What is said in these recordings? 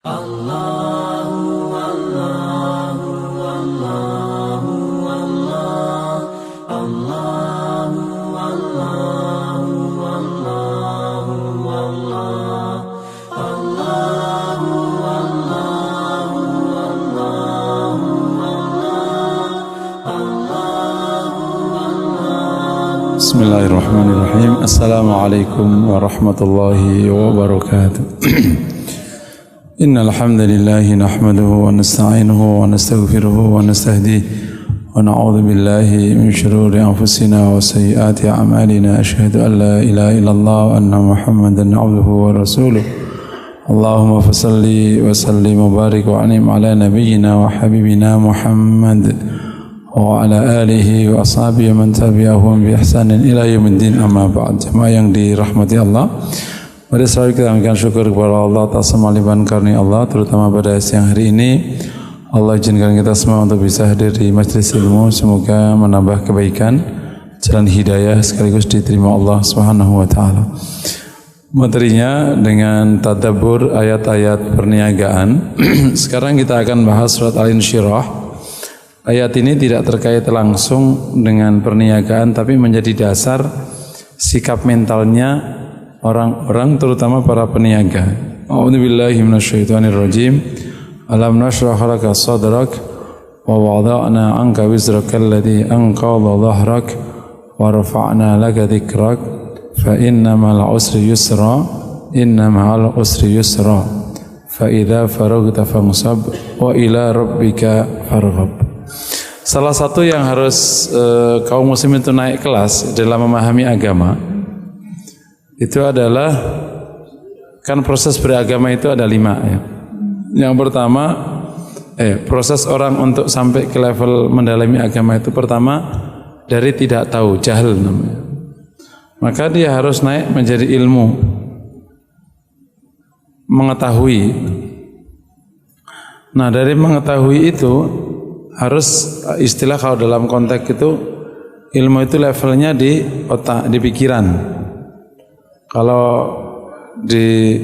Bismillahirrahmanirrahim. Assalamualaikum warahmatullahi wabarakatuh. Innal hamdalillah nahmaduhu wa nasta'inuhu wa nastaghfiruhu wa nastahdihi wa na'udzu billahi min shururi anfusina wa sayyiati a'malina. Asyhadu an la ilaha illallah wa anna Muhammadan 'abduhu wa rasuluh. Allahumma fashalli wa sallim wa barik wa an'im ala nabiyyina wa habibina Muhammad wa ala alihi wa ashabihi man tabi'ahum bi ihsanin ila yaumiddin, amma ba'd. Jemaah yang dirahmati Allah, mari selalu kita mengucapkan syukur kepada Allah atas semua limpahan karunia Allah, terutama pada siang hari ini. Allah izinkan kita semua untuk bisa hadir di majelis ilmu, semoga menambah kebaikan, jalan hidayah, sekaligus diterima Allah Subhanahu wa taala. Materinya dengan tadabbur ayat-ayat perniagaan. Sekarang kita akan bahas surat Al-Insyirah. Ayat ini tidak terkait langsung dengan perniagaan, tapi menjadi dasar sikap mentalnya orang-orang, terutama para peniaga. A'udzubillahi minasyaitonirrajim. Alam nashrah laka sadrak wa wada'na 'anka wizraka alladhi anqadha dhahrak wa rafa'na laka dhikrak fa innamal 'usri yusra innamal 'usri yusra fa idza faraghta fansab wa ila rabbika farghab. Salah satu yang harus kaum muslim itu naik kelas dalam memahami agama itu adalah, kan proses beragama itu ada 5 ya. Yang pertama proses orang untuk sampai ke level mendalami agama itu, pertama dari tidak tahu, jahil namanya. Maka dia harus naik menjadi ilmu, mengetahui. Nah, dari mengetahui itu harus, istilah kalau dalam konteks itu, ilmu itu levelnya di otak, di pikiran. Kalau di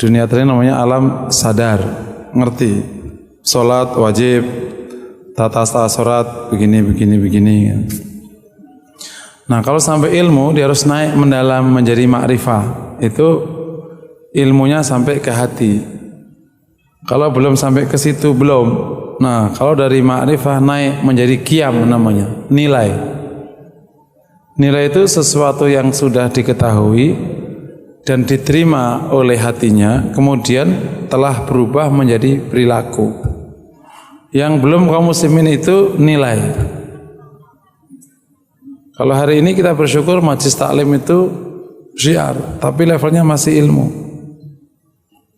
dunia tadi namanya alam sadar, ngerti sholat wajib, tata sholat begini. Nah, kalau sampai ilmu, dia harus naik mendalam menjadi ma'rifah. Itu ilmunya sampai ke hati. Kalau belum sampai ke situ, belum. Nah, kalau dari ma'rifah naik menjadi qiyam namanya, nilai. Nilai itu sesuatu yang sudah diketahui dan diterima oleh hatinya, kemudian telah berubah menjadi perilaku. Yang belum kaum muslimin itu nilai. Kalau hari ini kita bersyukur majelis taklim itu syiar, tapi levelnya masih ilmu.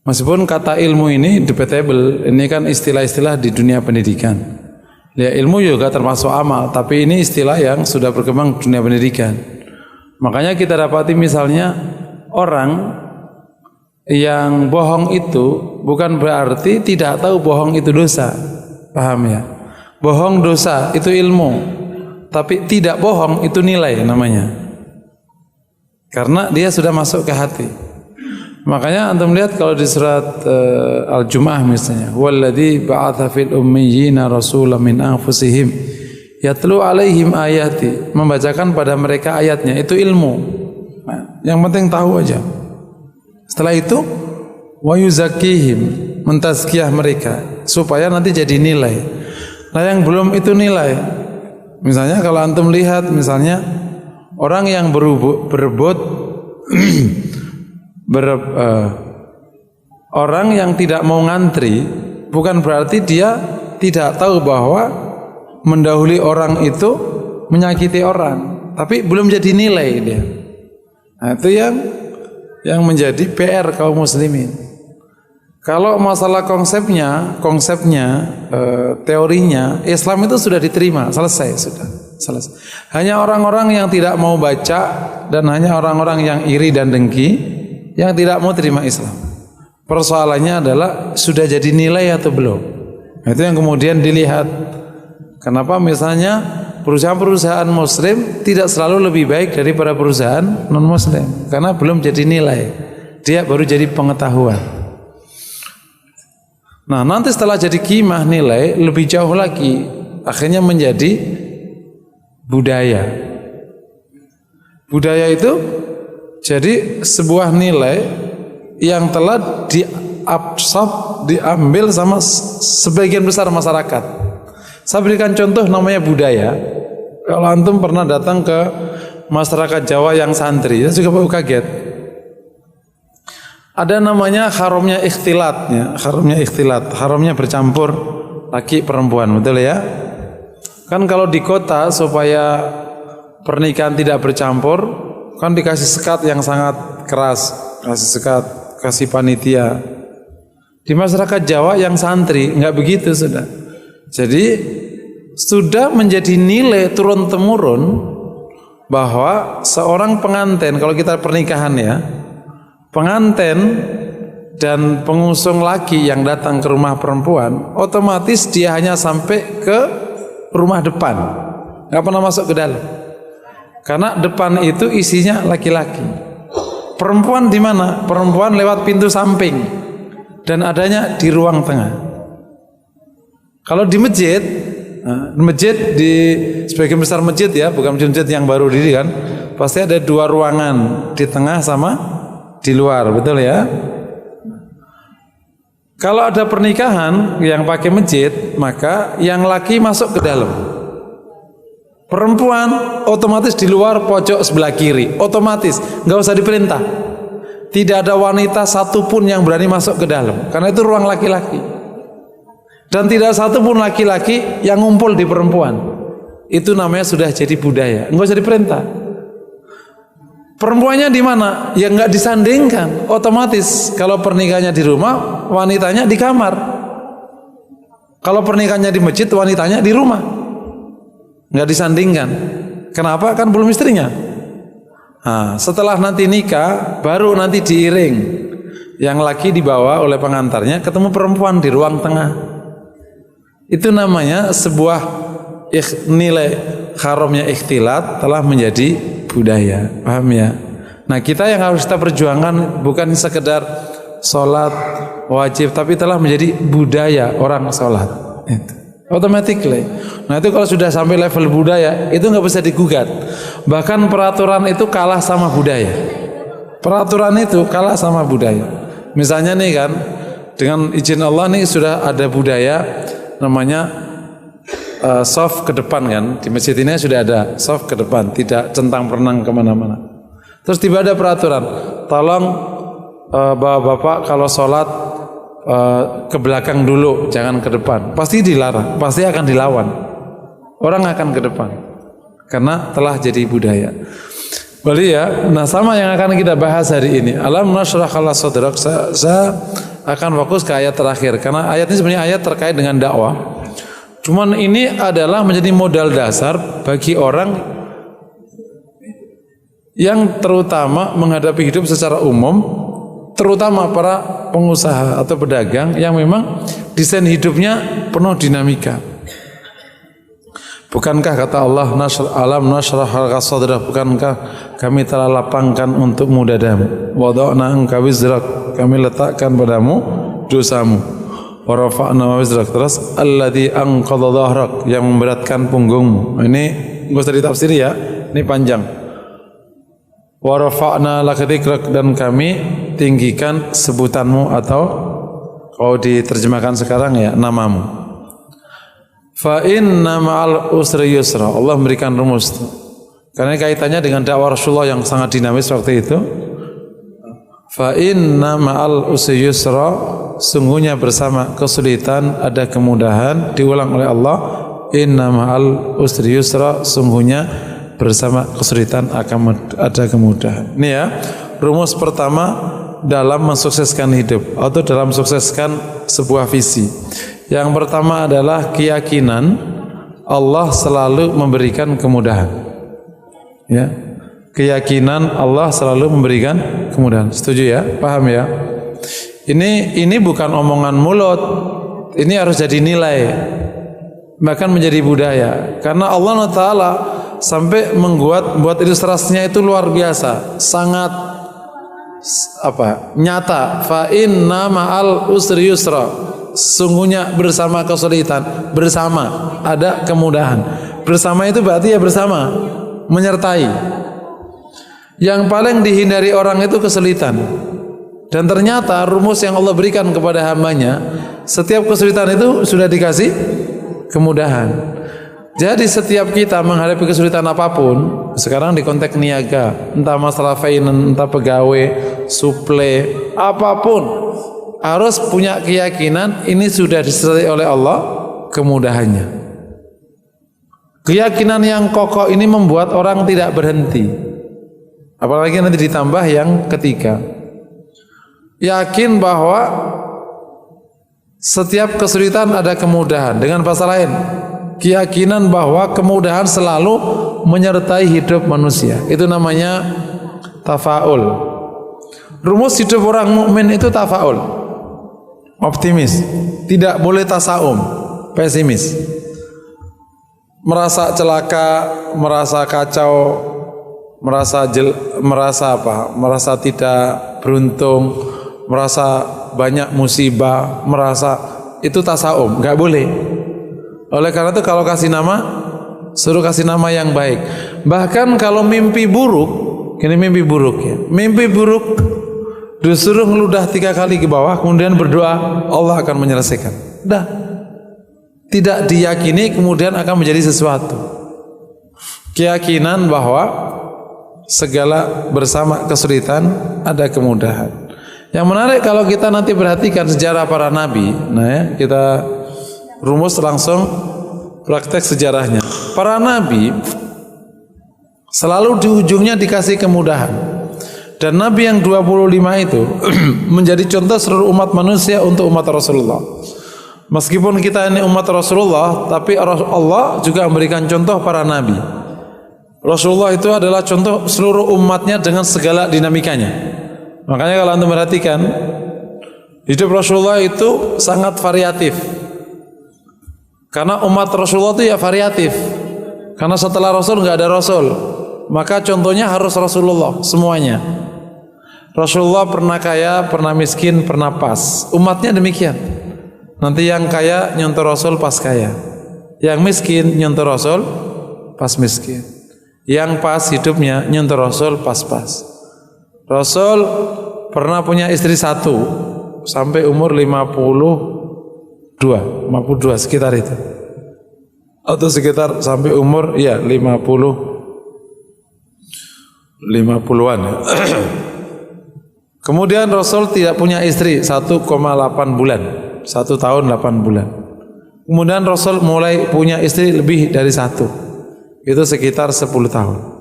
Meskipun kata ilmu ini debatable, ini kan istilah-istilah di dunia pendidikan. Ya, ilmu juga termasuk amal, tapi ini istilah yang sudah berkembang di dunia pendidikan. Makanya kita dapati misalnya orang yang bohong itu bukan berarti tidak tahu bohong itu dosa. Paham ya? Bohong dosa itu ilmu, tapi tidak bohong itu nilai namanya. Karena dia sudah masuk ke hati. Makanya antum lihat kalau di surat Al-Jumu'ah misalnya, walladzi ba'atha fil ummiyina rasulan min anfusihim yatlu 'alaihim ayati, membacakan pada mereka ayatnya, itu ilmu. Nah, yang penting tahu aja. Setelah itu wa yuzakkihim, mentazkiyah mereka supaya nanti jadi nilai. Nah, yang belum itu nilai. Misalnya kalau antum lihat misalnya orang yang berebut orang yang tidak mau ngantri, bukan berarti dia tidak tahu bahwa mendahului orang itu menyakiti orang, tapi belum jadi nilai dia. Nah, itu yang menjadi PR kaum muslimin. Kalau masalah konsepnya, teorinya, Islam itu sudah diterima, selesai. Hanya orang-orang yang tidak mau baca dan hanya orang-orang yang iri dan dengki yang tidak mau terima Islam. Persoalannya adalah sudah jadi nilai atau belum. Itu yang kemudian dilihat. Kenapa misalnya perusahaan-perusahaan muslim tidak selalu lebih baik daripada perusahaan non muslim? Karena belum jadi nilai. Dia baru jadi pengetahuan. Nah, nanti setelah jadi qimah nilai lebih jauh lagi, akhirnya menjadi budaya. Budaya itu jadi sebuah nilai yang telah diabsorb, diambil sama sebagian besar masyarakat. Saya berikan contoh namanya budaya. Kalau antum pernah datang ke masyarakat Jawa yang santri, saya juga baru kaget. Ada namanya haramnya ikhtilat, ya. Haramnya bercampur laki perempuan, betul ya? Kan kalau di kota supaya pernikahan tidak bercampur, kan dikasih sekat yang sangat keras, kasih sekat, kasih panitia. Di masyarakat Jawa yang santri nggak begitu sudah. Jadi sudah menjadi nilai turun temurun bahwa seorang pengantin, kalau kita pernikahan ya, pengantin dan pengusung laki yang datang ke rumah perempuan, otomatis dia hanya sampai ke rumah depan, nggak pernah masuk ke dalam, karena depan itu isinya laki-laki. Perempuan di mana? Perempuan lewat pintu samping dan adanya di ruang tengah. Kalau di masjid di sebagian besar masjid ya, bukan masjid yang baru diri kan, pasti ada dua ruangan, di tengah sama di luar, betul ya? Kalau ada pernikahan yang pakai masjid, maka yang laki masuk ke dalam, perempuan otomatis di luar pojok sebelah kiri, otomatis, nggak usah diperintah. Tidak ada wanita satupun yang berani masuk ke dalam, karena itu ruang laki-laki. Dan tidak satupun laki-laki yang ngumpul di perempuan. Itu namanya sudah jadi budaya, nggak usah diperintah. Perempuannya di mana? Ya nggak disandingkan. Otomatis kalau pernikahannya di rumah, wanitanya di kamar. Kalau pernikahannya di masjid, wanitanya di rumah. Nggak disandingkan. Kenapa? Kan belum istrinya. Nah, setelah nanti nikah, baru nanti diiring. Yang laki dibawa oleh pengantarnya, ketemu perempuan di ruang tengah. Itu namanya sebuah nilai haramnya ikhtilat telah menjadi budaya, paham ya? Nah, kita yang harus kita perjuangkan bukan sekedar sholat wajib, tapi telah menjadi budaya orang sholat. Automatically. Nah, itu kalau sudah sampai level budaya, itu nggak bisa digugat. Bahkan peraturan itu kalah sama budaya. Peraturan itu kalah sama budaya. Misalnya nih kan, dengan izin Allah nih sudah ada budaya namanya soft ke depan kan, di masjid ini sudah ada soft ke depan, tidak centang perenang kemana-mana. Terus tiba ada peraturan, tolong bapak-bapak kalau sholat ke belakang dulu, jangan ke depan. Pasti dilarang, pasti akan dilawan. Orang akan ke depan karena telah jadi budaya. Berarti ya, nah sama yang akan kita bahas hari ini. Alam nashrah laka sadrak. Saya akan fokus ke ayat terakhir karena ayat ini sebenarnya ayat terkait dengan dakwah. Cuman ini adalah menjadi modal dasar bagi orang yang terutama menghadapi hidup secara umum, terutama para pengusaha atau pedagang yang memang desain hidupnya penuh dinamika. Bukankah kata Allah, alam nashrah laka sadrak, bukankah kami telah lapangkan untukmu dadamu, wada'na anka wizrak, kami letakkan padamu dosamu. Warafa'na wizrak, terus alladzi anqadha dhahrak, yang memberatkan punggungmu. Ini enggak usah ditafsir ya, ini panjang. Warafa'na laka dzikrak, dan kami tinggikan sebutanmu, atau kalau diterjemahkan sekarang ya namamu. Fa inna ma'al usri yusra, Allah memberikan rumus karena kaitannya dengan dakwah Rasulullah yang sangat dinamis waktu itu. Fa inna ma'al usri yusra, sungguhnya bersama kesulitan ada kemudahan. Diulang oleh Allah, inna ma'al usri yusra, sungguhnya bersama kesulitan akan ada kemudahan. Ini ya, rumus pertama dalam mensukseskan hidup atau dalam mensukseskan sebuah visi. Yang pertama adalah keyakinan Allah selalu memberikan kemudahan. Ya, keyakinan Allah selalu memberikan kemudahan. Setuju ya? Paham ya? Ini bukan omongan mulut. Ini harus jadi nilai, bahkan menjadi budaya. Karena Allah Ta'ala sampai membuat ilustrasinya itu luar biasa, sangat nyata. Fa inna ma'al usri yusra, sungguhnya bersama kesulitan, bersama ada kemudahan. Bersama itu berarti ya bersama, menyertai. Yang paling dihindari orang itu kesulitan. Dan ternyata rumus yang Allah berikan kepada hambanya, setiap kesulitan itu sudah dikasih kemudahan. Jadi setiap kita menghadapi kesulitan apapun, sekarang di konteks niaga, entah masalah finance, entah pegawai, suplai, apapun, harus punya keyakinan ini sudah disertai oleh Allah kemudahannya. Keyakinan yang kokoh ini membuat orang tidak berhenti. Apalagi nanti ditambah yang ketiga, yakin bahwa setiap kesulitan ada kemudahan. Dengan bahasa lain, keyakinan bahwa kemudahan selalu menyertai hidup manusia. Itu namanya tafaul. Rumus hidup orang mukmin itu tafaul, optimis, tidak boleh tasaum, pesimis. Merasa celaka, merasa kacau, merasa tidak beruntung, merasa banyak musibah, merasa itu tasaum, nggak boleh. Oleh karena itu kalau kasih nama, suruh kasih nama yang baik. Bahkan kalau mimpi buruk, ini mimpi buruk ya, mimpi buruk disuruh ngeludah 3 kali ke bawah, kemudian berdoa, Allah akan menyelesaikan. Dah, tidak diyakini kemudian akan menjadi sesuatu. Keyakinan bahwa segala bersama kesulitan ada kemudahan. Yang menarik kalau kita nanti perhatikan sejarah para nabi, nah ya, kita rumus langsung praktek sejarahnya. Para nabi selalu di ujungnya dikasih kemudahan. Dan nabi yang 25 itu menjadi contoh seluruh umat manusia untuk umat Rasulullah. Meskipun kita ini umat Rasulullah, tapi Allah juga memberikan contoh para nabi. Rasulullah itu adalah contoh seluruh umatnya dengan segala dinamikanya. Makanya kalau anda perhatikan, hidup Rasulullah itu sangat variatif. Karena umat Rasulullah itu ya variatif. Karena setelah Rasul nggak ada Rasul, maka contohnya harus Rasulullah semuanya. Rasulullah pernah kaya, pernah miskin, pernah pas. Umatnya demikian. Nanti yang kaya nyontoh Rasul pas kaya, yang miskin nyontoh Rasul pas miskin, yang pas hidupnya nyontoh Rasul pas-pas. Rasul pernah punya istri 1 sampai umur 52 sekitar itu, atau sekitar sampai umur ya 50-an ya. Kemudian Rasul tidak punya istri 1,8 bulan, 1 tahun 8 bulan. Kemudian Rasul mulai punya istri lebih dari 1, itu sekitar 10 tahun.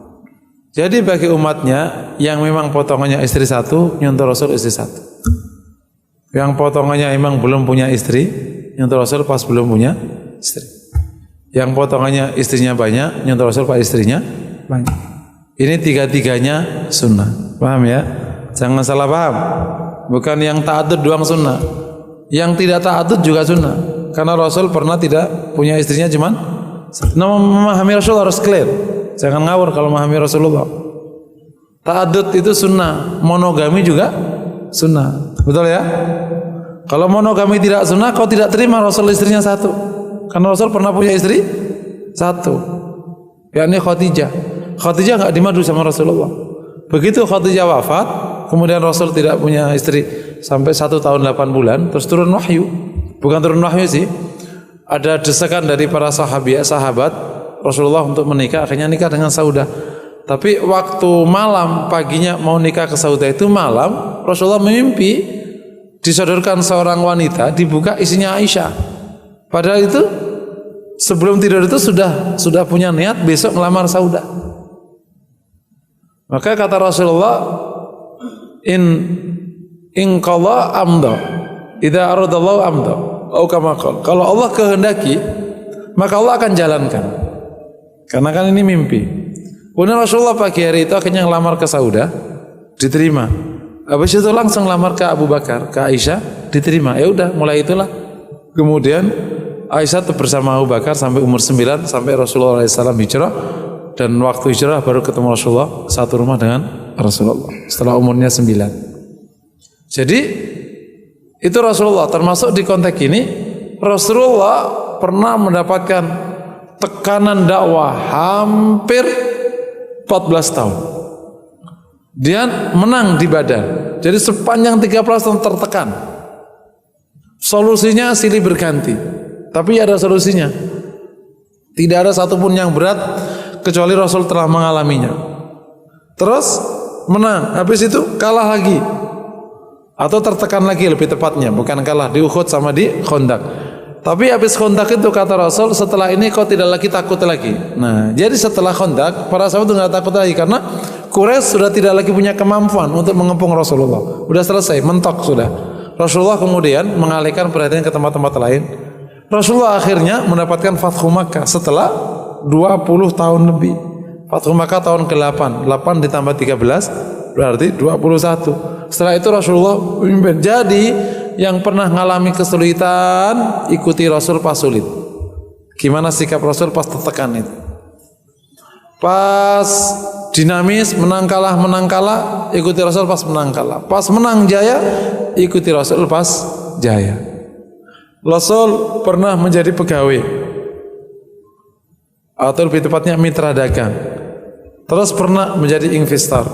Jadi bagi umatnya yang memang potongannya istri 1, nyontoh Rasul istri 1. Yang potongannya memang belum punya istri, nyontoh Rasul pas belum punya istri. Yang potongannya istrinya banyak, nyontoh Rasul pas istrinya banyak. Ini 3-3-nya sunnah. Paham ya? Jangan salah paham. Bukan yang ta'addud doang sunnah. Yang tidak ta'addud juga sunnah. Karena Rasul pernah tidak punya istrinya cuman. Memahami Rasul harus clear. Jangan ngawur kalau memahami Rasulullah. Ta'addud itu sunnah, monogami juga sunnah. Betul ya? Kalau monogami tidak sunnah, kau tidak terima Rasul istrinya 1. Karena Rasul pernah punya istri 1, yakni Khadijah. Khadijah enggak dimadu sama Rasulullah. Begitu Khadijah wafat, kemudian Rasul tidak punya istri sampai 1 tahun 8 bulan, terus turun wahyu. Bukan turun wahyu sih, ada desakan dari para sahabat Rasulullah untuk menikah, akhirnya nikah dengan Saudah. Tapi waktu malam, paginya mau nikah ke Saudah itu malam, Rasulullah memimpi disodorkan seorang wanita, dibuka isinya Aisyah. Padahal itu sebelum tidur itu sudah punya niat besok ngelamar Saudah. Maka kata Rasulullah, in qalla amda, idza aradallahu amda, atau kama qala. Kalau Allah kehendaki, maka Allah akan jalankan. Karena kan ini mimpi. Kemudian Rasulullah pagi hari itu akhirnya ngelamar ke Saudah, diterima. Habis itu langsung ngelamar ke Abu Bakar, ke Aisyah, diterima. Ya udah, mulai itulah. Kemudian Aisyah bersama Abu Bakar sampai umur 9, sampai Rasulullah SAW hijrah. Dan waktu hijrah baru ketemu Rasulullah, satu rumah dengan Rasulullah setelah umurnya 9. Jadi Itu Rasulullah. Termasuk di konteks ini Rasulullah pernah mendapatkan tekanan dakwah hampir 14 tahun. Dia menang di Badar. Jadi sepanjang 13 tahun tertekan. Solusinya silih berganti. Tapi ada solusinya. Tidak ada satupun yang berat kecuali Rasul telah mengalaminya. Terus menang. Habis itu kalah lagi. Atau tertekan lagi lebih tepatnya. Bukan kalah di Uhud sama di Khandaq. Tapi habis Khandaq itu kata Rasul, setelah ini kau tidak lagi takut lagi. Nah, jadi setelah Khandaq para sahabat itu nggak takut lagi karena Quraisy sudah tidak lagi punya kemampuan untuk mengepung Rasulullah. Sudah selesai, mentok sudah. Rasulullah kemudian mengalihkan perhatian ke tempat-tempat lain. Rasulullah akhirnya mendapatkan Fathu Makkah setelah 20 tahun lebih. Fathu Makkah tahun ke-8. 8 ditambah 13 berarti 21. Setelah itu Rasulullah memimpin. Jadi yang pernah mengalami kesulitan ikuti Rasul pas sulit. Gimana sikap Rasul pas tertekan itu? Pas dinamis menang kalah ikuti Rasul pas menang kalah. Pas menang jaya ikuti Rasul pas jaya. Rasul pernah menjadi pegawai atau lebih tepatnya mitra dagang. Terus pernah menjadi investor.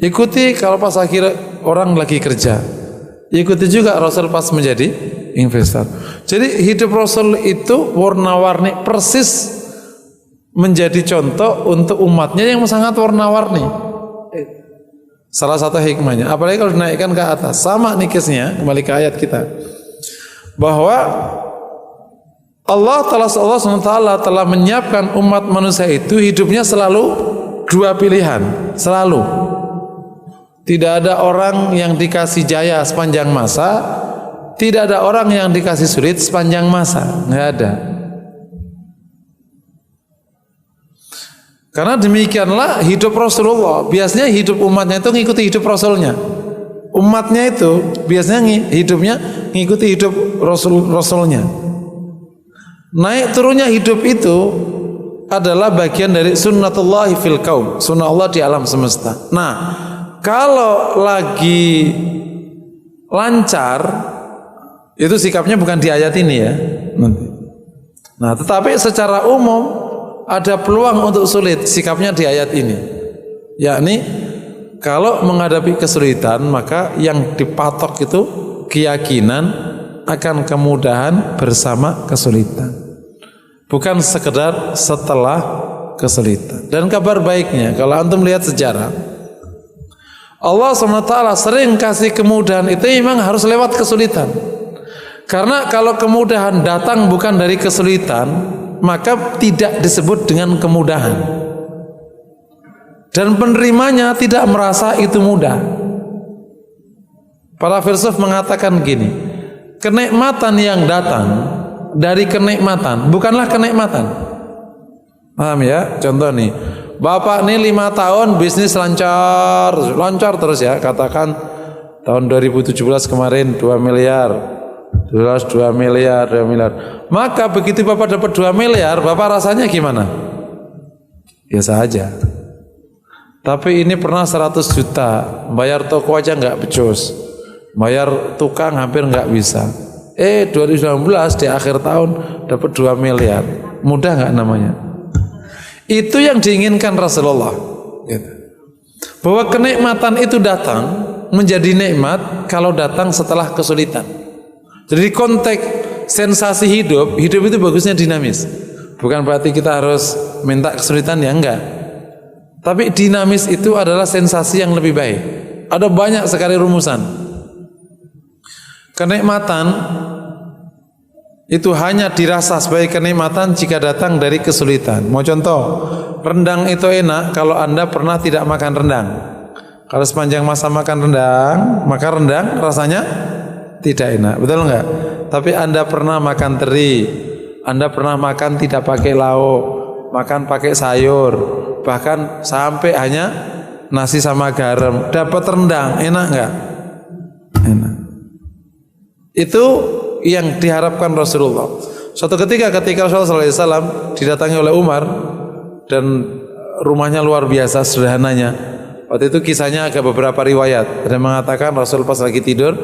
Ikuti kalau pas akhir orang lagi kerja. Ikuti juga Rasul pas menjadi investor. Jadi hidup Rasul itu warna-warni persis menjadi contoh untuk umatnya yang sangat warna-warni. Salah satu hikmahnya, apalagi kalau dinaikkan ke atas, sama nikisnya, kembali ke ayat kita, bahwa Allah SWT telah menyiapkan umat manusia itu hidupnya selalu dua pilihan, selalu. Tidak ada orang yang dikasih jaya sepanjang masa, tidak ada orang yang dikasih sulit sepanjang masa, nggak ada. Karena demikianlah hidup Rasulullah. Biasanya hidup umatnya itu ngikuti hidup Rasulnya. Umatnya itu biasanya hidupnya ngikuti hidup Rasulnya. Naik turunnya hidup itu adalah bagian dari sunnatullahi fil kaum, sunnah Allah di alam semesta. Nah, kalau lagi lancar itu sikapnya bukan di ayat ini ya. Nah, tetapi secara umum ada peluang untuk sulit, sikapnya di ayat ini. Yakni kalau menghadapi kesulitan maka yang dipatok itu keyakinan akan kemudahan bersama kesulitan. Bukan sekedar setelah kesulitan. Dan kabar baiknya kalau antum lihat sejarah, Allah SWT sering kasih kemudahan itu memang harus lewat kesulitan. Karena kalau kemudahan datang bukan dari kesulitan, maka tidak disebut dengan kemudahan. Dan penerimanya tidak merasa itu mudah. Para filsuf mengatakan gini, kenikmatan yang datang dari kenikmatan bukanlah kenikmatan. Paham ya? Contoh nih, Bapak nih 5 tahun bisnis lancar terus ya. Katakan tahun 2017 kemarin 2 miliar. 2 miliar. Maka begitu Bapak dapat 2 miliar, Bapak rasanya gimana? Biasa aja. Tapi ini pernah 100 juta, bayar toko aja nggak becus, bayar tukang hampir nggak bisa. 2019 di akhir tahun dapat 2 miliar, mudah nggak namanya? Itu yang diinginkan Rasulullah. Gitu. Bahwa kenikmatan itu datang menjadi nikmat kalau datang setelah kesulitan. Jadi konteks sensasi hidup itu bagusnya dinamis. Bukan berarti kita harus minta kesulitan ya, enggak. Tapi dinamis itu adalah sensasi yang lebih baik. Ada banyak sekali rumusan. Kenikmatan itu hanya dirasa sebagai kenikmatan jika datang dari kesulitan. Mau contoh, rendang itu enak kalau Anda pernah tidak makan rendang. Kalau sepanjang masa makan rendang, maka rendang rasanya tidak enak, betul enggak? Tapi Anda pernah makan teri, Anda pernah makan tidak pakai lauk, makan pakai sayur, bahkan sampai hanya nasi sama garam, dapat rendang, enak enggak? Enak. Itu yang diharapkan Rasulullah. Suatu ketika Rasulullah SAW didatangi oleh Umar dan rumahnya luar biasa sederhananya. Waktu itu kisahnya agak beberapa riwayat. Ada yang mengatakan Rasul pas lagi tidur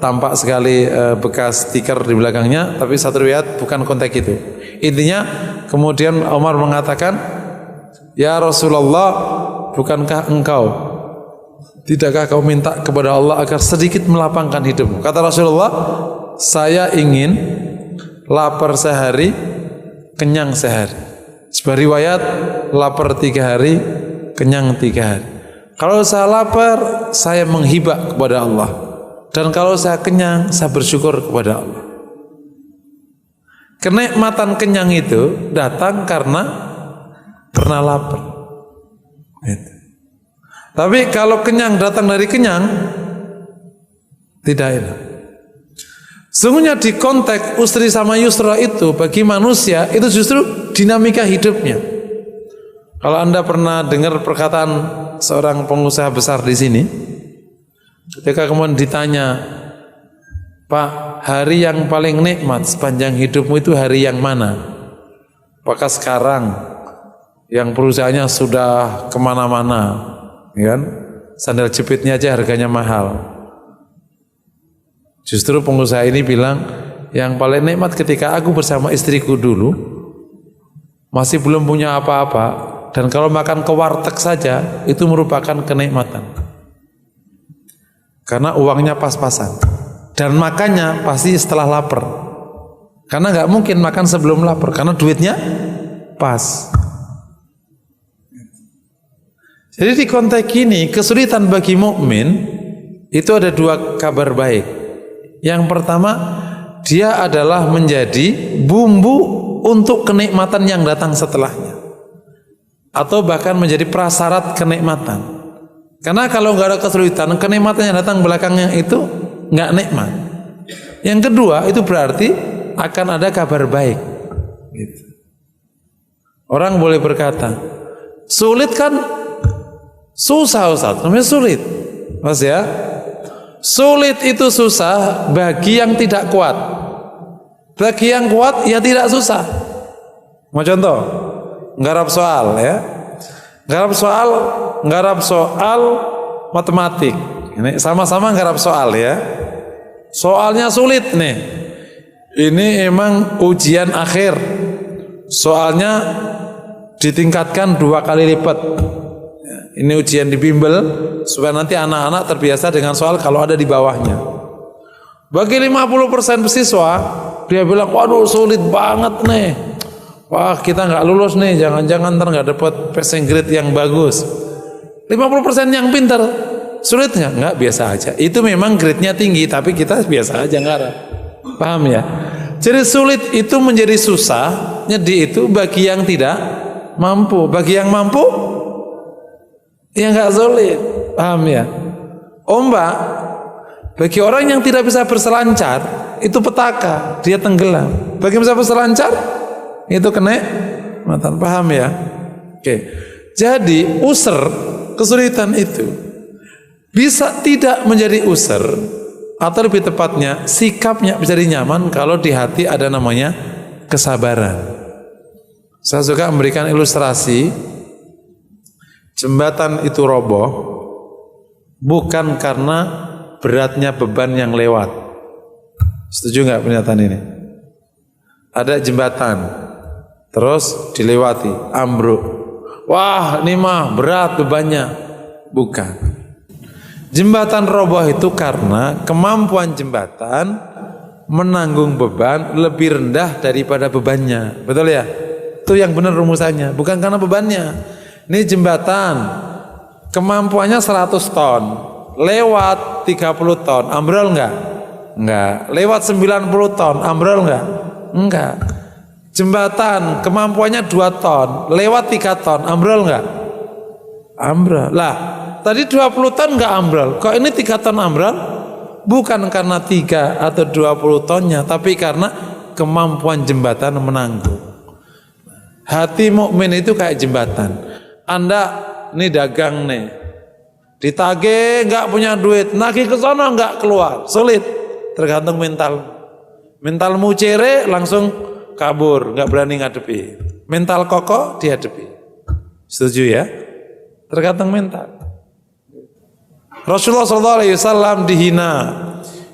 tampak sekali bekas stiker di belakangnya, tapi satu riwayat bukan konteks itu. Intinya kemudian Umar mengatakan, "Ya Rasulullah, bukankah tidakkah kau minta kepada Allah agar sedikit melapangkan hidupmu?" Kata Rasulullah, "Saya ingin lapar sehari, kenyang sehari." Sebuah riwayat, lapar 3 hari, kenyang 3 hari. Kalau saya lapar, saya menghibah kepada Allah. Dan kalau saya kenyang, saya bersyukur kepada Allah. Kenikmatan kenyang itu datang karena pernah lapar. Gitu. Tapi kalau kenyang datang dari kenyang, tidak enak. Sungguhnya di konteks usri sama yusra itu bagi manusia itu justru dinamika hidupnya. Kalau Anda pernah dengar perkataan seorang pengusaha besar di sini, ketika kemudian ditanya, "Pak, hari yang paling nikmat sepanjang hidupmu itu hari yang mana?" Apakah sekarang yang perusahaannya sudah kemana-mana, kan? Sandal jepitnya aja harganya mahal. Justru pengusaha ini bilang, yang paling nikmat ketika aku bersama istriku dulu, masih belum punya apa-apa, dan kalau makan ke warteg saja itu merupakan kenikmatan. Karena uangnya pas-pasan. Dan makannya pasti setelah lapar. Karena nggak mungkin makan sebelum lapar, karena duitnya pas. Jadi di konteks ini kesulitan bagi mukmin itu ada 2 kabar baik. Yang pertama, dia adalah menjadi bumbu untuk kenikmatan yang datang setelahnya, atau bahkan menjadi prasyarat kenikmatan. Karena kalau nggak ada kesulitan, kenikmatan yang datang belakangnya itu nggak nikmat. Yang kedua, itu berarti akan ada kabar baik. Gitu. Orang boleh berkata, sulit kan? Susah Ustaz, namanya sulit. Mas ya, sulit itu susah bagi yang tidak kuat. Bagi yang kuat ya tidak susah. Mau contoh? Nggarap soal ya. Nggarap soal matematik. Ini sama-sama nggarap soal ya. Soalnya sulit nih. Ini emang ujian akhir. Soalnya ditingkatkan 2 kali lipat. Ini ujian di bimbel supaya nanti anak-anak terbiasa dengan soal kalau ada di bawahnya. Bagi 50% siswa, dia bilang, waduh sulit banget nih. Wah, kita nggak lulus nih, jangan-jangan ntar nggak dapat passing grade yang bagus. 50% yang pintar, sulit nggak? Nggak, biasa aja. Itu memang grade-nya tinggi, tapi kita biasa aja ngarap. Paham ya? Jadi sulit itu menjadi susah, nyedi itu bagi yang tidak mampu. Bagi yang mampu, ya nggak sulit. Paham ya? Ombak, bagi orang yang tidak bisa berselancar, itu petaka, dia tenggelam. Bagi yang bisa berselancar, itu kenikmatan. Paham ya? Oke. Jadi user, kesulitan itu bisa tidak menjadi user, atau lebih tepatnya sikapnya bisa nyaman kalau di hati ada namanya kesabaran. Saya suka memberikan ilustrasi, jembatan itu roboh bukan karena beratnya beban yang lewat. Setuju nggak pernyataan ini? Ada jembatan, terus dilewati, ambruk. Wah, ini mah berat bebannya. Bukan. Jembatan roboh itu karena kemampuan jembatan menanggung beban lebih rendah daripada bebannya. Betul ya? Itu yang benar rumusannya, bukan karena bebannya. Ini jembatan kemampuannya 100 ton, lewat 30 ton, ambrol enggak? Enggak. Lewat 90 ton, ambrol enggak? Enggak. Jembatan kemampuannya 2 ton, lewat 3 ton, ambrol enggak? Ambrol. Lah, tadi 20 ton enggak ambrol, kok ini 3 ton ambrol? Bukan karena 3 atau 20 tonnya, tapi karena kemampuan jembatan menanggung. Hati mukmin itu kayak jembatan. Anda nih dagang nih, ditagih nggak punya duit, nagih ke sana nggak keluar, sulit. Tergantung mental. Mentalmu cere langsung kabur, nggak berani ngadepi. Mental kokoh dihadapi. Setuju ya? Tergantung mental. Rasulullah SAW dihina,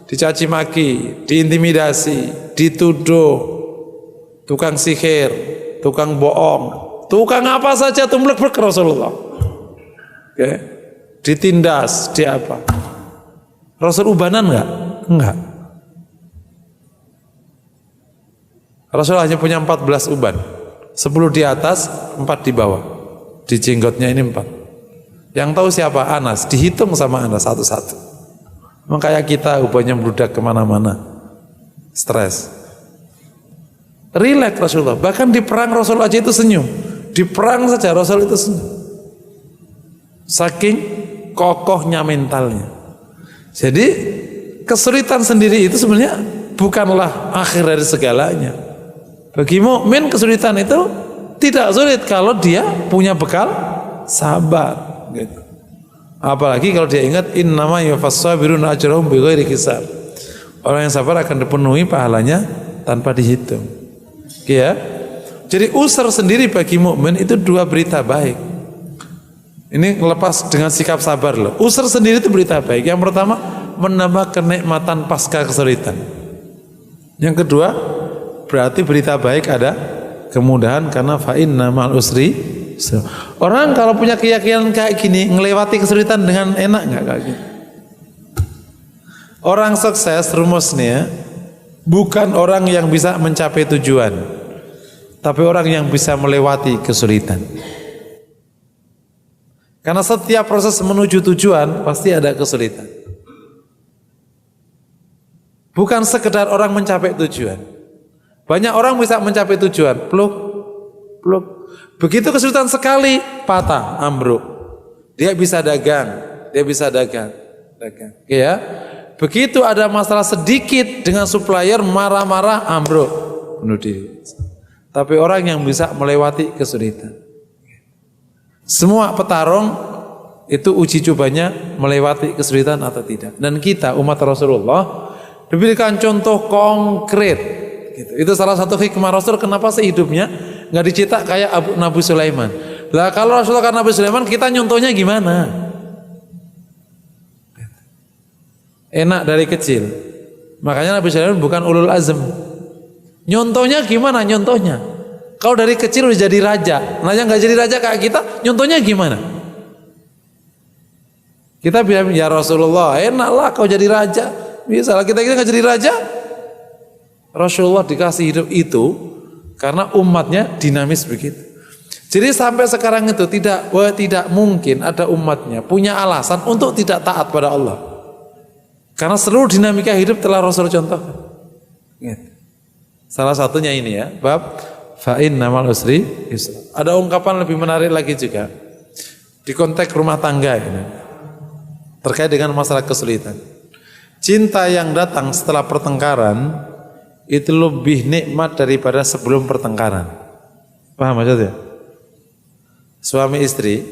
dicaci maki, diintimidasi, dituduh tukang sihir, tukang bohong, tukang apa saja tumblek ke Rasulullah. Oke. Ditindas, di apa? Rasul ubanan enggak? Enggak. Rasul hanya punya 14 uban. 10 di atas, 4 di bawah. Di jenggotnya ini 4. Yang tahu siapa? Anas. Dihitung sama Anas satu-satu. Makanya kita ubannya meludak kemana-mana. Stres. Rileks Rasulullah. Bahkan di perang Rasul aja itu senyum. Di perang saja Rasul itu senyum. Saking kokohnya mentalnya. Jadi kesulitan sendiri itu sebenarnya bukanlah akhir dari segalanya. Bagi mukmin kesulitan itu tidak sulit kalau dia punya bekal sabar. Gitu. Apalagi kalau dia ingat innama yuwaffas sabiruna ajrahum bighairi hisab. Orang yang sabar akan dipenuhi pahalanya tanpa dihitung. Ya. Jadi usr sendiri bagi mukmin itu 2 berita baik. Ini lepas dengan sikap sabar loh. Usr sendiri itu berita baik. Yang pertama menambah kenikmatan pasca kesulitan. Yang kedua berarti berita baik ada kemudahan karena fa inna ma'al usri. Orang kalau punya keyakinan kayak gini ngelewati kesulitan dengan enak nggak kayak gini? Orang sukses rumusnya bukan orang yang bisa mencapai tujuan, tapi orang yang bisa melewati kesulitan. Karena setiap proses menuju tujuan pasti ada kesulitan. Bukan sekedar orang mencapai tujuan. Banyak orang bisa mencapai tujuan, pluk. Begitu kesulitan sekali, patah, ambruk. Dia bisa dagang. Ya. Begitu ada masalah sedikit dengan supplier, marah-marah, ambruk, bunuh diri. Tapi orang yang bisa melewati kesulitan. Semua petarung itu uji cobanya melewati kesulitan atau tidak. Dan kita umat Rasulullah diberikan contoh konkret. Gitu. Itu salah satu hikmah Rasul kenapa sih hidupnya nggak dicetak kayak Nabi Sulaiman. Lah kalau Rasulullah kan Nabi Sulaiman, kita nyontohnya gimana? Enak dari kecil. Makanya Nabi Sulaiman bukan ulul azm. Nyontohnya gimana? Nyontohnya kalau dari kecil udah jadi raja, nah yang nggak jadi raja kayak kita, nyontohnya gimana? Kita bilang ya Rasulullah, enaklah kau jadi raja. Bisa lah kita nggak jadi raja. Rasulullah dikasih hidup itu karena umatnya dinamis begitu. Jadi sampai sekarang itu tidak mungkin ada umatnya punya alasan untuk tidak taat pada Allah. Karena seluruh dinamika hidup telah Rasul contohkan. Salah satunya ini ya, bab fa innamal usri yusra. Ada ungkapan lebih menarik lagi juga di konteks rumah tangga ini terkait dengan masalah kesulitan. Cinta yang datang setelah pertengkaran itu lebih nikmat daripada sebelum pertengkaran. Paham maksudnya? Suami istri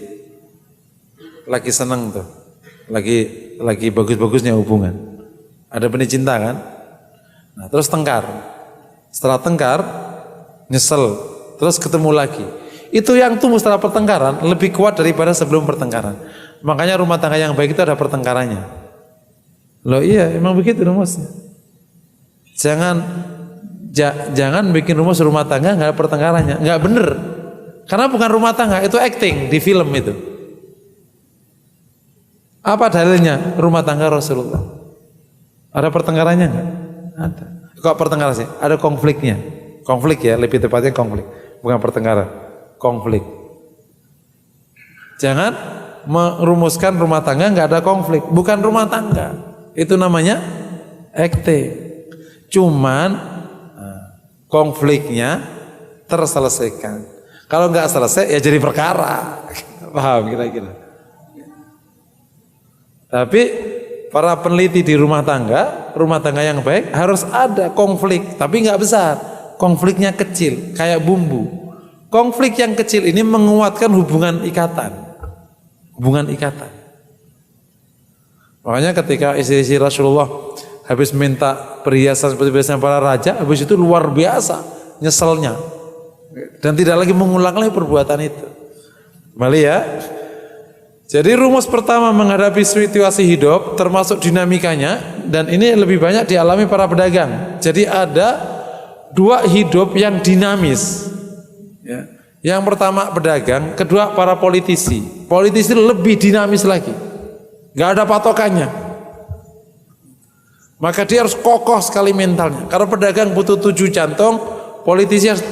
lagi senang tuh, lagi bagus-bagusnya hubungan. Ada benih cinta kan? Nah, terus tengkar. Setelah tengkar, nyesel, terus ketemu lagi. Itu yang tumbuh setelah pertengkaran lebih kuat daripada sebelum pertengkaran. Makanya rumah tangga yang baik itu ada pertengkarannya. Loh iya, emang begitu rumusnya. Jangan bikin rumus rumah tangga nggak ada pertengkarannya, nggak bener. Karena bukan rumah tangga, itu acting di film itu. Apa dalilnya? Rumah tangga Rasulullah. Ada pertengkarannya nggak? Ada. Kok pertengkaran sih? Ada konfliknya. Konflik ya, lebih tepatnya konflik, bukan pertengkaran. Konflik. Jangan merumuskan rumah tangga nggak ada konflik, bukan rumah tangga. Itu namanya acting. Cuman konfliknya terselesaikan. Kalau nggak selesai ya jadi perkara. Paham kira-kira? Tapi para peneliti di rumah tangga yang baik harus ada konflik, tapi nggak besar. Konfliknya kecil, kayak bumbu. Konflik yang kecil ini menguatkan hubungan ikatan. Makanya ketika istri-istri Rasulullah habis minta perhiasan seperti biasanya para raja, habis itu luar biasa nyeselnya dan tidak lagi mengulang lagi perbuatan itu. Kembali ya, Jadi rumus pertama menghadapi situasi hidup termasuk dinamikanya, dan ini lebih banyak dialami para pedagang. Jadi ada dua hidup yang dinamis. Ya. Yang pertama pedagang, kedua para politisi. Politisi lebih dinamis lagi, nggak ada patokannya. Maka dia harus kokoh sekali mentalnya. Kalau pedagang butuh 7 jantung, politisi harus,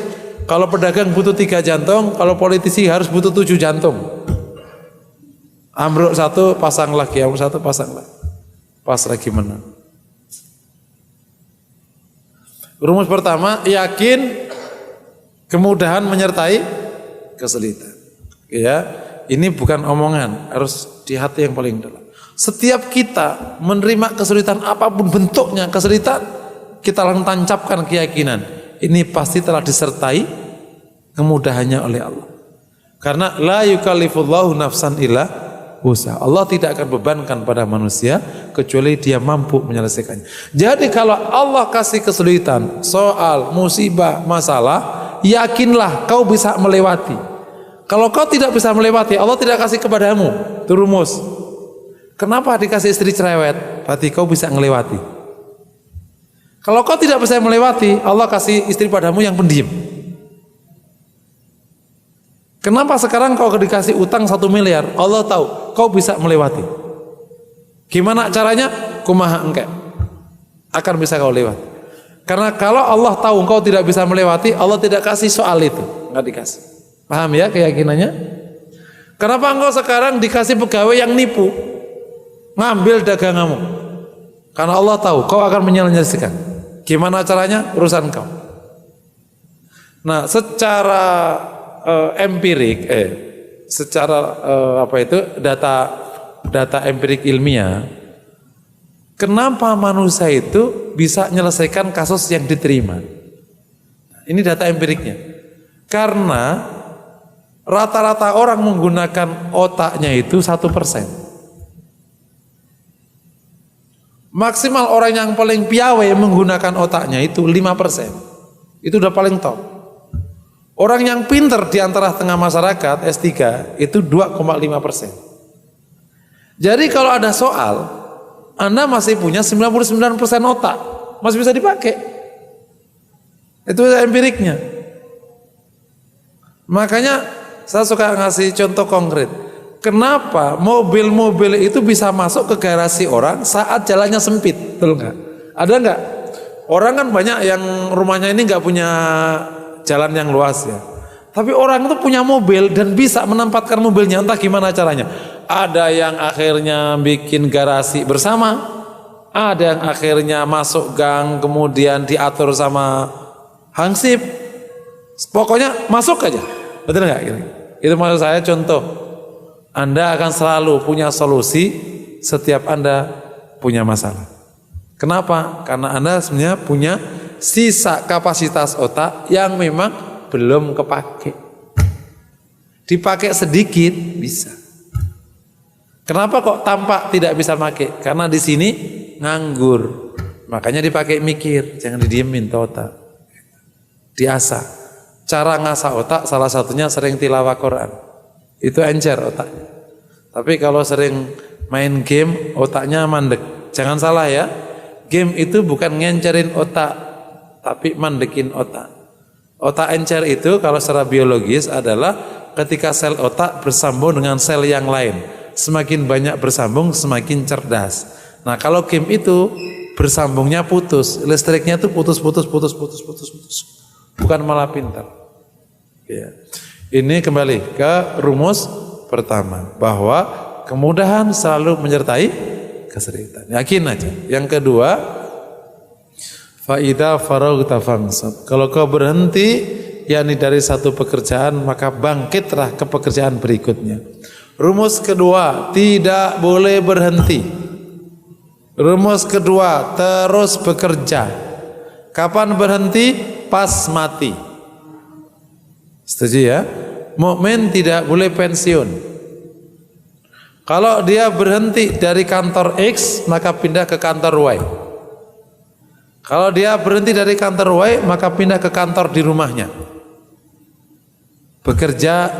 kalau pedagang butuh 3 jantung, kalau politisi harus butuh 7 jantung. Ambruk satu pasang lagi, ambruk satu pasang lagi, pas lagi menang. Rumus pertama, yakin kemudahan menyertai kesulitan. Ya, ini bukan omongan, harus di hati yang paling dalam. Setiap kita menerima kesulitan apapun bentuknya kesulitan, kita langsung tancapkan keyakinan ini pasti telah disertai kemudahannya oleh Allah. Karena la yukallifullahu nafsan illa usaha. Allah tidak akan bebankan pada manusia kecuali dia mampu menyelesaikannya. Jadi kalau Allah kasih kesulitan, soal, musibah, masalah, yakinlah kau bisa melewati. Kalau kau tidak bisa melewati, Allah tidak kasih kepadamu. Itu rumus. Kenapa dikasih istri cerewet? Berarti kau bisa melewati. Kalau kau tidak bisa melewati, Allah kasih istri padamu yang pendiam. Kenapa sekarang kau dikasih utang 1 miliar? Allah tahu kau bisa melewati. Gimana caranya? Kumaha engke akan bisa kau lewati. Karena kalau Allah tahu kau tidak bisa melewati, Allah tidak kasih soal itu, nggak dikasih. Paham ya keyakinannya? Kenapa engkau sekarang dikasih pegawai yang nipu, ngambil daganganmu? Karena Allah tahu kau akan menyelesaikan. Gimana caranya? Urusan kau. Nah, secara empirik, secara data empirik ilmiah, kenapa manusia itu bisa menyelesaikan kasus yang diterima? Ini data empiriknya. Karena rata-rata orang menggunakan otaknya itu 1%. Maksimal orang yang paling piawai menggunakan otaknya itu 5%. Itu udah paling top. Orang yang pinter di antara tengah masyarakat S3 itu 2,5%. Jadi kalau ada soal, Anda masih punya 99% otak, masih bisa dipakai. Itu empiriknya. Makanya saya suka ngasih contoh konkret. Kenapa mobil-mobil itu bisa masuk ke garasi orang saat jalannya sempit? Betul nggak? Ada nggak? Orang kan banyak yang rumahnya ini nggak punya jalan yang luas ya. Tapi orang itu punya mobil dan bisa menempatkan mobilnya, entah gimana caranya. Ada yang akhirnya bikin garasi bersama, ada yang akhirnya masuk gang kemudian diatur sama hansip. Pokoknya masuk aja. Betul nggak? Itu maksud saya contoh. Anda akan selalu punya solusi setiap Anda punya masalah. Kenapa? Karena Anda sebenarnya punya sisa kapasitas otak yang memang belum kepake. Dipakai sedikit bisa. Kenapa kok tampak tidak bisa pakai? Karena di sini nganggur. Makanya dipakai mikir, jangan didiemin tuh otak. Diasah. Cara ngasah otak salah satunya sering tilawah Quran. Itu encer otaknya. Tapi kalau sering main game, otaknya mandek. Jangan salah ya. Game itu bukan ngencerin otak, tapi mandekin otak. Otak encer itu kalau secara biologis adalah ketika sel otak bersambung dengan sel yang lain. Semakin banyak bersambung, semakin cerdas. Nah, kalau game itu bersambungnya putus, listriknya itu putus. Bukan malah pintar. Ya. Ini kembali ke rumus pertama, bahwa kemudahan selalu menyertai kesulitan. Yakin aja. Yang kedua, fa idza faraghta fansab. Kalau kau berhenti yakni dari satu pekerjaan, maka bangkitlah ke pekerjaan berikutnya. Rumus kedua, tidak boleh berhenti. Rumus kedua, terus bekerja. Kapan berhenti? Pas mati. Setuju ya? Mukmin tidak boleh pensiun. Kalau dia berhenti dari kantor X, maka pindah ke kantor Y. Kalau dia berhenti dari kantor Y, maka pindah ke kantor di rumahnya. Bekerja.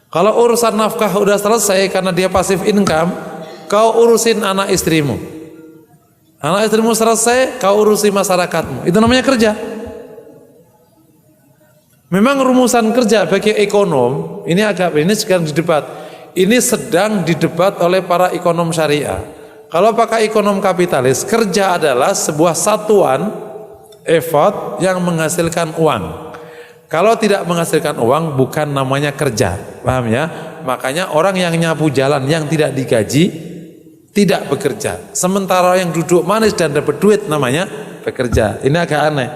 Kalau urusan nafkah udah selesai karena dia pasif income, kau urusin anak istrimu. Anak istrimu selesai, kau urusi masyarakatmu. Itu namanya kerja. Memang rumusan kerja bagi ekonom, ini sedang didebat. Ini sedang didebat oleh para ekonom syariah. Kalau pakai ekonom kapitalis, kerja adalah sebuah satuan effort yang menghasilkan uang. Kalau tidak menghasilkan uang, bukan namanya kerja. Paham ya? Makanya orang yang nyapu jalan yang tidak digaji tidak bekerja. Sementara yang duduk manis dan dapat duit namanya bekerja. Ini agak aneh.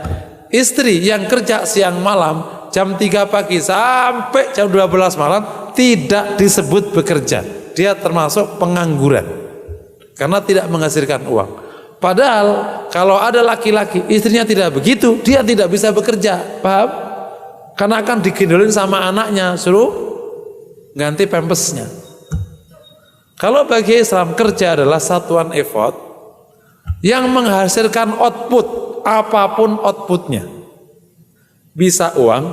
Istri yang kerja siang malam jam 3 pagi sampai jam 12 malam tidak disebut bekerja. Dia termasuk pengangguran karena tidak menghasilkan uang. Padahal kalau ada laki-laki istrinya tidak begitu, dia tidak bisa bekerja. Paham? Karena akan digendolin sama anaknya, suruh ganti pampasnya. Kalau bagi Islam, kerja adalah satuan effort yang menghasilkan output, apapun outputnya. Bisa uang,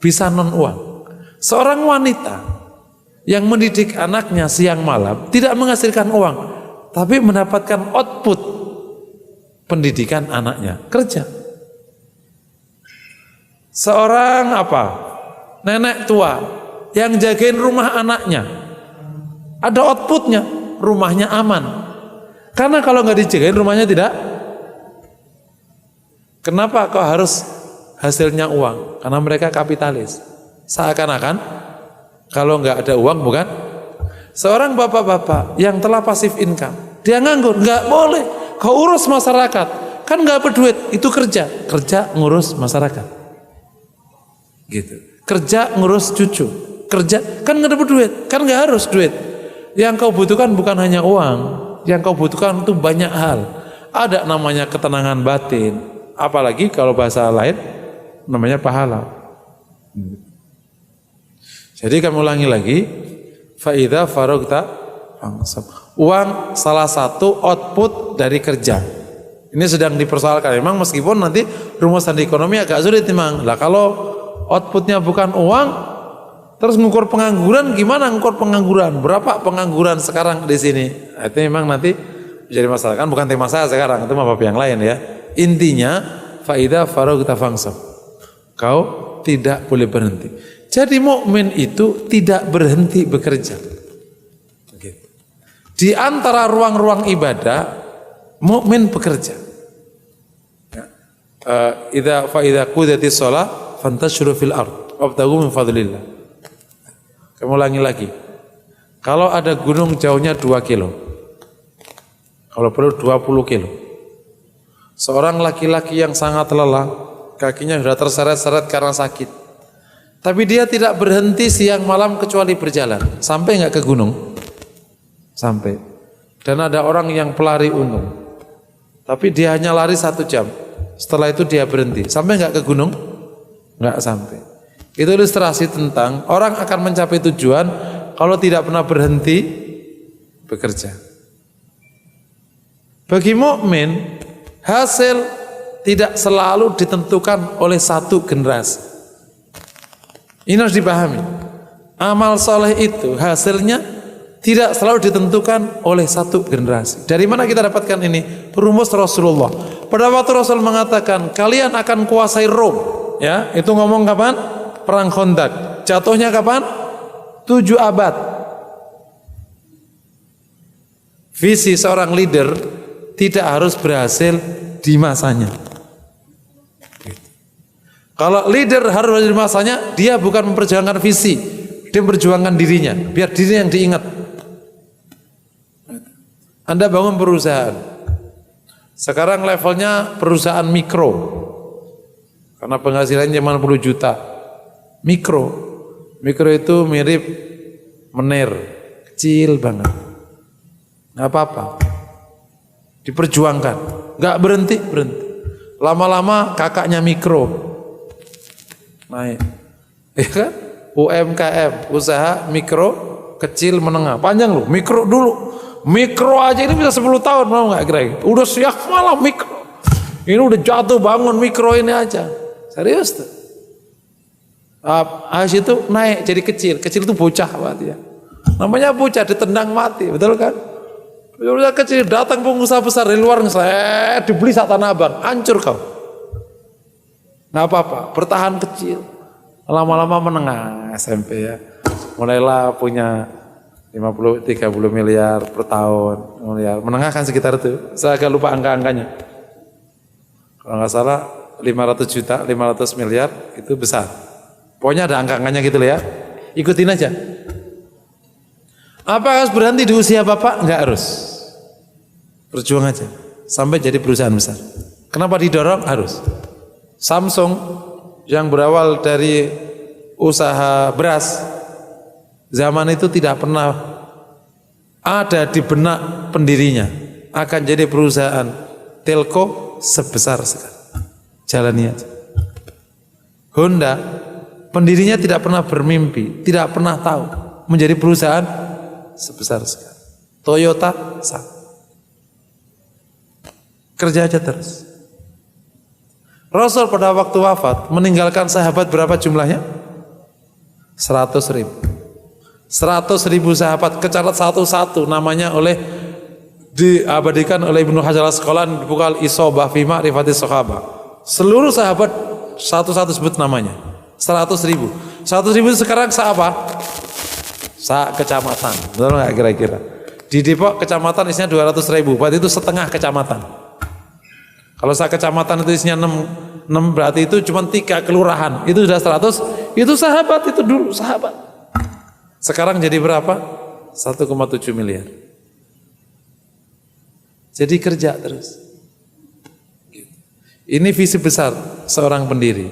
bisa non uang. Seorang wanita yang mendidik anaknya siang malam tidak menghasilkan uang, tapi mendapatkan output pendidikan anaknya, kerja. Seorang nenek tua yang jagain rumah anaknya, ada outputnya, rumahnya aman. Karena kalau nggak dijagain rumahnya tidak. Kenapa kok harus hasilnya uang? Karena mereka kapitalis. Seakan-akan kalau nggak ada uang, bukan? Seorang bapak-bapak yang telah pasif income, dia nganggur, nggak boleh. Kau urus masyarakat, kan nggak berduit, itu kerja ngurus masyarakat. Gitu. Kerja ngurus cucu, kerja kan nggak dapat duit, kan nggak harus duit. Yang kau butuhkan bukan hanya uang, yang kau butuhkan itu banyak hal. Ada namanya ketenangan batin, apalagi kalau bahasa lain namanya pahala. Jadi kami ulangi lagi, faida farogta fansab. Uang salah satu output dari kerja. Ini sedang dipersoalkan. Memang meskipun nanti rumusan di ekonomi agak sulit memang. Lah kalau outputnya bukan uang, terus ngukur pengangguran, gimana ngukur pengangguran? Berapa pengangguran sekarang di sini? Itu memang nanti menjadi masalah, kan bukan tema saya sekarang, itu bab yang lain ya. Intinya, faida farogta fansab. Kau tidak boleh berhenti. Jadi mukmin itu tidak berhenti bekerja. Di antara ruang-ruang ibadah, mukmin bekerja. Idza qudiyatis shalah fantashiru fil ard wabtaghu min fadlillah. Kamu ulangi lagi. Kalau ada gunung jauhnya 2 kilo, kalau perlu 20 kilo, seorang laki-laki yang sangat lelah, kakinya sudah terseret-seret karena sakit, tapi dia tidak berhenti siang malam kecuali berjalan. Sampai nggak ke gunung? Sampai. Dan ada orang yang pelari gunung, tapi dia hanya lari 1 jam, setelah itu dia berhenti. Sampai nggak ke gunung? Nggak sampai. Itu ilustrasi tentang orang akan mencapai tujuan kalau tidak pernah berhenti bekerja. Bagi mukmin, hasil tidak selalu ditentukan oleh satu generasi. Ini harus dipahami. Amal soleh itu hasilnya tidak selalu ditentukan oleh satu generasi. Dari mana kita dapatkan ini? Rumus Rasulullah. Pada waktu Rasul mengatakan kalian akan kuasai Rom, ya, itu ngomong kapan? Perang Khandaq. Jatuhnya kapan? 7 abad. Visi seorang leader tidak harus berhasil di masanya. Kalau leader harus berhasil di masanya, dia bukan memperjuangkan visi, dia memperjuangkan dirinya, biar dirinya yang diingat. Anda bangun perusahaan, sekarang levelnya perusahaan mikro, karena penghasilannya cuma 10 juta. Mikro itu mirip menir, kecil banget, nggak apa-apa, diperjuangkan, nggak berhenti. Lama-lama kakaknya mikro naik, ya kan? UMKM, usaha mikro, kecil, menengah, panjang loh. Mikro dulu, mikro aja ini bisa 10 tahun, mau nggak kira? Udah siap malah mikro, ini udah jatuh bangun mikro ini aja, serius tuh. Habis itu naik jadi kecil itu bocah berarti ya. Namanya bocah ditendang mati, betul kan? Bocah kecil datang pengusaha besar dari luar saya dibeli saat Tanah Abang, hancur kau. Nggak apa-apa, bertahan kecil. Lama-lama menengah SMP ya. Mulailah punya 30 miliar per tahun. Menengah kan sekitar itu. Saya agak lupa angka-angkanya. Kalau nggak salah 500 juta, 500 miliar itu besar. Pokoknya ada angka-angkanya gitu ya. Ikutin aja. Apa harus berhenti di usia Bapak? Enggak harus. Berjuang aja sampai jadi perusahaan besar. Kenapa didorong? Harus. Samsung yang berawal dari usaha beras zaman itu tidak pernah ada di benak pendirinya akan jadi perusahaan telco sebesar sekarang. Jalani aja. Honda pendirinya tidak pernah bermimpi, tidak pernah tahu menjadi perusahaan sebesar sekarang. Toyota sama. Kerja aja terus. Rasul pada waktu wafat meninggalkan sahabat berapa jumlahnya? 100.000. 100.000 sahabat, kecatat satu-satu namanya diabadikan oleh Ibnu Hajar Al-Asqalani di buku Isobah fi Ma'rifatis Sahabah. Seluruh sahabat satu-satu sebut namanya. 100.000. 100.000 itu sekarang apa? Kecamatan. Betul nggak kira-kira? Di Depok kecamatan isinya 200.000. Berarti itu setengah kecamatan. Kalau kecamatan itu isinya 6 berarti itu cuma 3 kelurahan. Itu sudah 100. Itu sahabat itu dulu sahabat. Sekarang jadi berapa? 1,7 miliar. Jadi kerja terus. Ini visi besar seorang pendiri.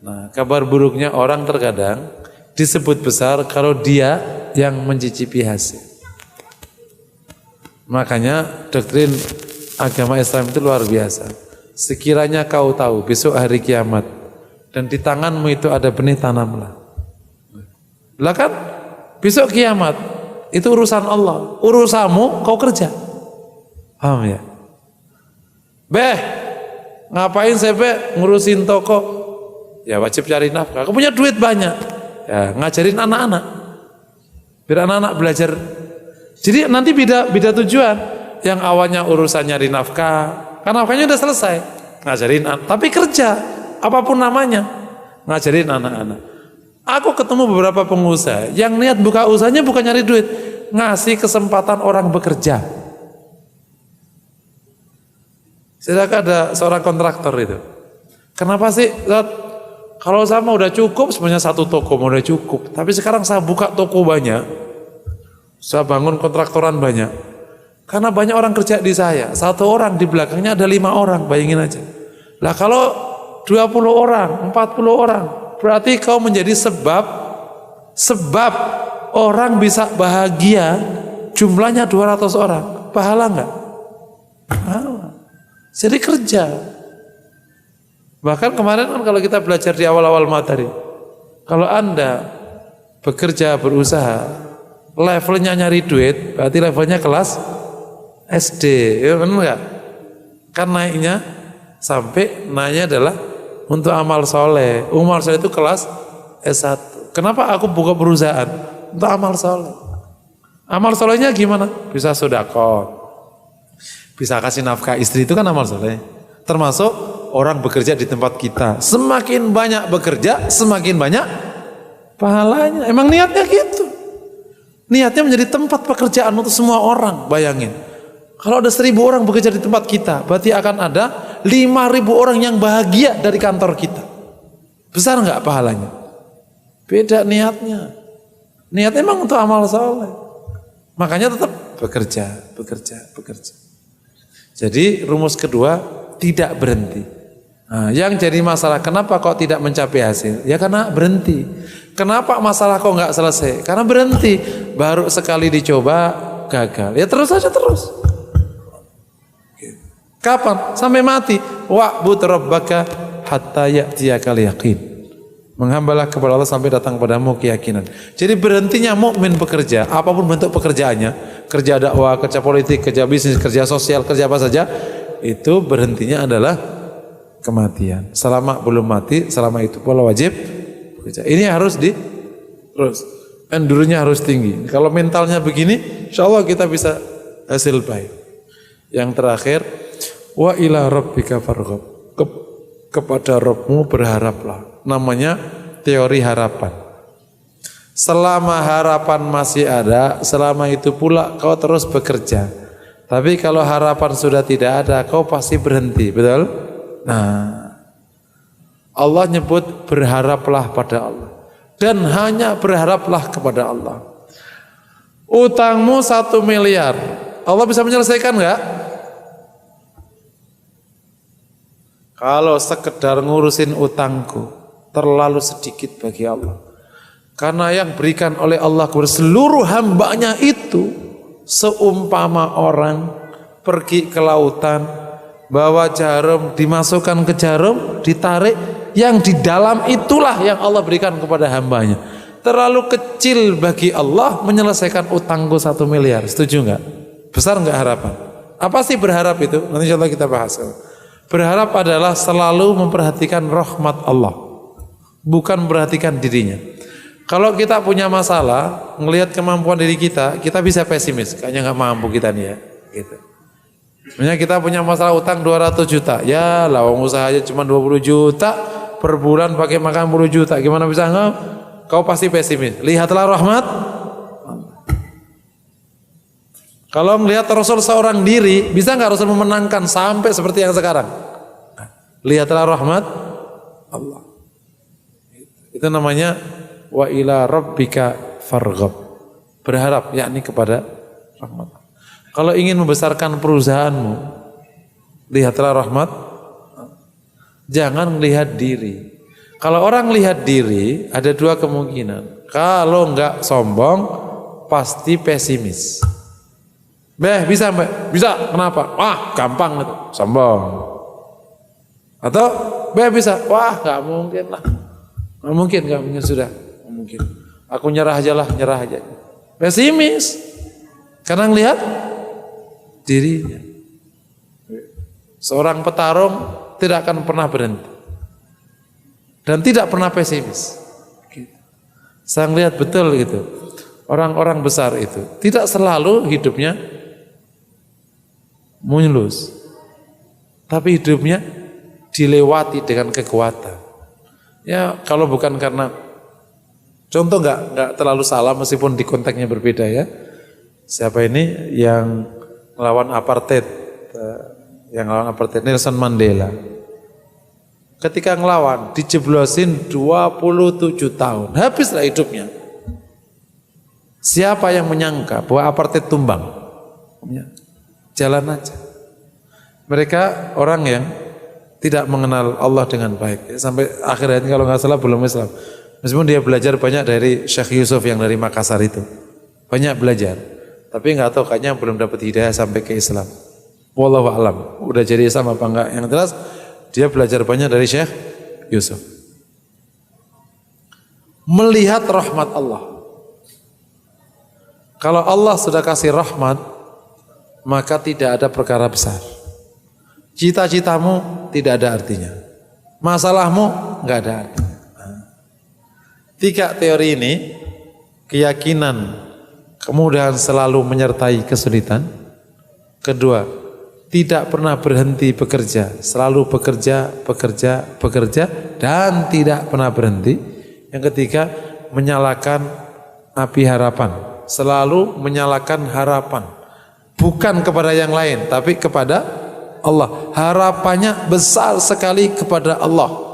Nah, kabar buruknya orang terkadang disebut besar kalau dia yang mencicipi hasil. Makanya doktrin agama Islam itu luar biasa. Sekiranya kau tahu besok hari kiamat dan di tanganmu itu ada benih, tanamlah. Lah kan besok kiamat itu urusan Allah, urusanmu kau kerja. Paham ya? Ngapain saya ngurusin toko? Ya wajib cari nafkah. Kau punya duit banyak, ya ngajarin anak-anak biar anak-anak belajar. Jadi nanti beda tujuan. Yang awalnya urusan nyari nafkah, karena nafkahnya udah selesai, ngajarin tapi kerja apapun namanya, ngajarin anak-anak. Aku ketemu beberapa pengusaha yang niat buka usahanya bukan nyari duit, ngasih kesempatan orang bekerja. Sedangkan ada seorang kontraktor itu, kenapa sih? Kalau sama udah cukup, sebenarnya satu toko udah cukup, tapi sekarang saya buka toko banyak, saya bangun kontraktoran banyak. Karena banyak orang kerja di saya, 1 orang di belakangnya ada 5 orang, bayangin aja. Lah kalau 20 orang, 40 orang, berarti kau menjadi sebab orang bisa bahagia, jumlahnya 200 orang, pahala enggak? Pahala. Jadi kerja. Bahkan kemarin kan kalau kita belajar di awal-awal materi, kalau Anda bekerja, berusaha, levelnya nyari duit, berarti levelnya kelas SD, ya benar nggak? Kan naiknya sampai naiknya adalah untuk amal soleh. Amal soleh itu kelas S1. Kenapa aku buka perusahaan? Untuk amal soleh. Amal solehnya gimana? Bisa sedekah, bisa kasih nafkah istri, itu kan amal soleh. Termasuk orang bekerja di tempat kita. Semakin banyak bekerja, semakin banyak pahalanya. Emang niatnya gitu. Niatnya menjadi tempat pekerjaan untuk semua orang. Bayangin. Kalau ada 1.000 orang bekerja di tempat kita, berarti akan ada 5.000 orang yang bahagia dari kantor kita. Besar nggak pahalanya? Beda niatnya. Niatnya emang untuk amal soleh. Makanya tetap bekerja. Jadi rumus kedua, tidak berhenti. Nah, yang jadi masalah, kenapa kok tidak mencapai hasil? Ya karena berhenti. Kenapa masalah kok nggak selesai? Karena berhenti. Baru sekali dicoba, gagal. Ya terus aja terus. Kapan? Sampai mati. Wa'bud rabbaka hatta ya'tiyakal yaqin. Menghambalah kepada Allah sampai datang padamu keyakinan. Jadi berhentinya mukmin bekerja, apapun bentuk pekerjaannya, kerja dakwah, kerja politik, kerja bisnis, kerja sosial, kerja apa saja, itu berhentinya adalah kematian. Selama belum mati, selama itu pula wajib bekerja. Ini harus terus endurance-nya harus tinggi. Kalau mentalnya begini, insyaallah kita bisa hasil baik. Yang terakhir, wa ila rabbika farghab. Kepada Rabbmu berharaplah. Namanya teori harapan. Selama harapan masih ada, selama itu pula kau terus bekerja. Tapi kalau harapan sudah tidak ada, kau pasti berhenti, betul? Nah, Allah nyebut berharaplah pada Allah. Dan hanya berharaplah kepada Allah. Utangmu 1 miliar, Allah bisa menyelesaikan enggak? Kalau sekedar ngurusin utangku, terlalu sedikit bagi Allah. Karena yang berikan oleh Allah kepada seluruh hambanya itu, seumpama orang pergi ke lautan, bawa jarum, dimasukkan ke jarum, ditarik, yang di dalam itulah yang Allah berikan kepada hambanya. Terlalu kecil bagi Allah menyelesaikan utangku 1 miliar. Setuju enggak? Besar enggak harapan? Apa sih berharap itu? Nanti insyaallah kita bahas. Berharap adalah selalu memperhatikan rahmat Allah, bukan memperhatikan dirinya. Kalau kita punya masalah, ngelihat kemampuan diri kita bisa pesimis. Kayaknya nggak mampu kita nih ya. Gitu. Misalnya kita punya masalah utang 200 juta. Ya lawang usaha aja cuma 20 juta. Per bulan pakai makan 10 juta. Gimana bisa nggak? Kau pasti pesimis. Lihatlah rahmat. Kalau melihat Rasul seorang diri, bisa nggak Rasul memenangkan sampai seperti yang sekarang? Lihatlah rahmat Allah. Itu namanya wa ila rabbika farghab. Berharap, yakni kepada rahmat. Kalau ingin membesarkan perusahaanmu, lihatlah rahmat. Jangan melihat diri. Kalau orang lihat diri, ada 2 kemungkinan. Kalau enggak sombong, pasti pesimis. Bisa mbak? Bisa, kenapa? Wah gampang itu, sombong. Atau bisa, wah gak mungkin lah. Gak mungkin sudah. Gak mungkin. Aku nyerah aja. Pesimis. Karena ngelihat dirinya. Seorang petarung tidak akan pernah berhenti. Dan tidak pernah pesimis. Saya ngelihat betul gitu. Orang-orang besar itu tidak selalu hidupnya mulus, tapi hidupnya dilewati dengan kekuatan. Ya kalau bukan karena contoh nggak terlalu salah meskipun di konteksnya berbeda ya. Siapa ini yang melawan apartheid? Nelson Mandela. Ketika ngelawan dijeblosin 27 tahun, habislah hidupnya. Siapa yang menyangka bahwa apartheid tumbang? Jalan aja. Mereka orang yang tidak mengenal Allah dengan baik. Sampai akhir hayat kalau nggak salah belum Islam. Meskipun dia belajar banyak dari Syekh Yusuf yang dari Makassar itu. Banyak belajar. Tapi nggak tahu kayaknya belum dapat hidayah sampai ke Islam. Wallahu a'lam. Udah jadi Islam apa enggak? Yang jelas dia belajar banyak dari Syekh Yusuf. Melihat rahmat Allah. Kalau Allah sudah kasih rahmat, maka tidak ada perkara besar. Cita-citamu tidak ada artinya. Masalahmu enggak ada artinya. 3 teori ini, keyakinan kemudahan selalu menyertai kesulitan. Kedua, tidak pernah berhenti bekerja, selalu bekerja dan tidak pernah berhenti. Yang ketiga, menyalakan api harapan, selalu menyalakan harapan. Bukan kepada yang lain, tapi kepada Allah. Harapannya besar sekali kepada Allah.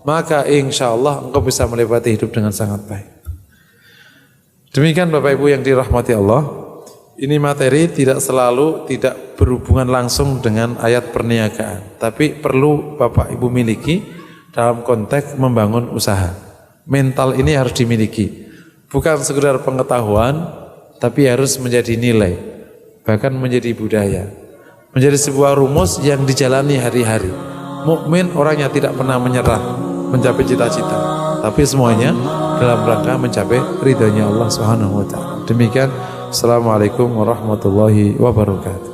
Maka insya Allah engkau bisa melewati hidup dengan sangat baik. Demikian Bapak Ibu yang dirahmati Allah. Ini materi tidak selalu tidak berhubungan langsung dengan ayat perniagaan. Tapi perlu Bapak Ibu miliki dalam konteks membangun usaha. Mental ini harus dimiliki. Bukan sekedar pengetahuan, tapi harus menjadi nilai. Bahkan menjadi budaya, menjadi sebuah rumus yang dijalani hari-hari. Mukmin orang yang tidak pernah menyerah mencapai cita-cita, tapi semuanya dalam rangka mencapai ridhonya Allah Subhanahu wa taala. Demikian, assalamualaikum warahmatullahi wabarakatuh.